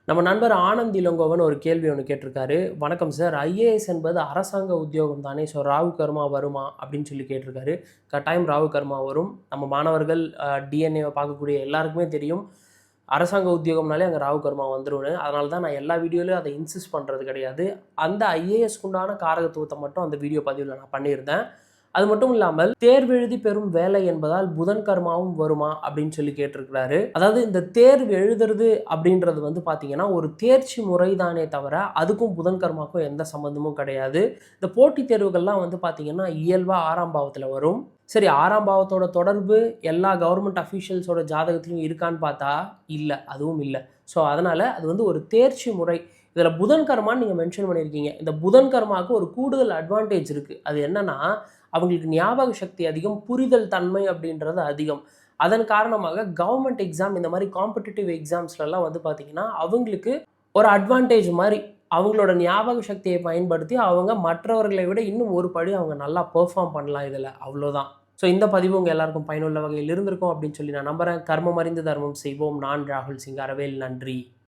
நம்ம நண்பர் ஆனந்த் இளங்கோவன் ஒரு கேள்வி ஒன்று கேட்டிருக்காரு. வணக்கம் சார். ஐஏஎஸ் என்பது அரசாங்க உத்தியோகம் தானே. ஸோ ராகு கர்மா வருமா? அப்படின்னு சொல்லி கேட்டிருக்காரு. கட்டாயம் ராகு கர்மா வரும். நம்ம மாணவர்கள் டிஎன்ஏவை பார்க்கக்கூடிய எல்லாருக்குமே தெரியும். அரசாங்க உத்தியோகம்னாலே அங்கே ராகு கர்மா வந்துரும்னு. அதனால தான் நான் எல்லா வீடியோலையும் அதை இன்சிஸ்ட் பண்ணுறது கிடையாது. அந்த ஐஏஎஸ்க்கு உண்டான காரகத்துவத்தை மட்டும் அந்த வீடியோ பதிவில் நான் பண்ணியிருந்தேன். அது மட்டும் இல்லாமல் தேர்வு எழுதி பெறும் வேலை என்பதால் புதன் கர்மாவும் வருமா அப்படின்னு சொல்லி கேட்டிருக்கிறாரு. அதாவது இந்த தேர்வு எழுதுறது அப்படின்றது வந்து பார்த்தீங்கன்னா ஒரு தேர்ச்சி முறை தானே தவிர அதுக்கும் புதன் கர்மாக்கும் எந்த சம்மந்தமும் கிடையாது. இந்த போட்டித் தேர்வுகள்லாம் வந்து பார்த்தீங்கன்னா இயல்பாக 6ஆம் பாவத்தில் வரும். சரி, 6ஆம் பாவத்தோட தொடர்பு எல்லா கவர்மெண்ட் அஃபீஷியல்ஸோட ஜாதகத்திலையும் இருக்கான்னு பார்த்தா இல்லை, அதுவும் இல்லை. ஸோ அதனால் அது வந்து ஒரு தேர்ச்சி முறை. இதில் புதன் கர்மான்னு நீங்கள் மென்ஷன் பண்ணியிருக்கீங்க. இந்த புதன் கர்மாவுக்கு ஒரு கூடுதல் அட்வான்டேஜ் இருக்குது. அது என்னன்னா அவங்களுக்கு ஞாபக சக்தி அதிகம், புரிதல் தன்மை அப்படின்றது அதிகம். அதன் காரணமாக கவர்மெண்ட் எக்ஸாம் இந்த மாதிரி காம்படிட்டிவ் எக்ஸாம்ஸ்லலாம் வந்து பார்த்திங்கன்னா அவங்களுக்கு ஒரு அட்வான்டேஜ் மாதிரி அவங்களோட ஞாபக சக்தியை பயன்படுத்தி அவங்க மற்றவர்களை விட இன்னும் ஒரு படி அவங்க நல்லா பெர்ஃபார்ம் பண்ணலாம் இதில். அவ்வளோதான். ஸோ இந்த பதிவு உங்கள் எல்லாருக்கும் பயனுள்ள வகையில் இருந்திருக்கும் அப்படின்னு சொல்லி நான் நம்புகிறேன். கர்மம் அறிந்து தர்மம் செய்வோம். நான் ராகுல் சிங் அரவேல். நன்றி.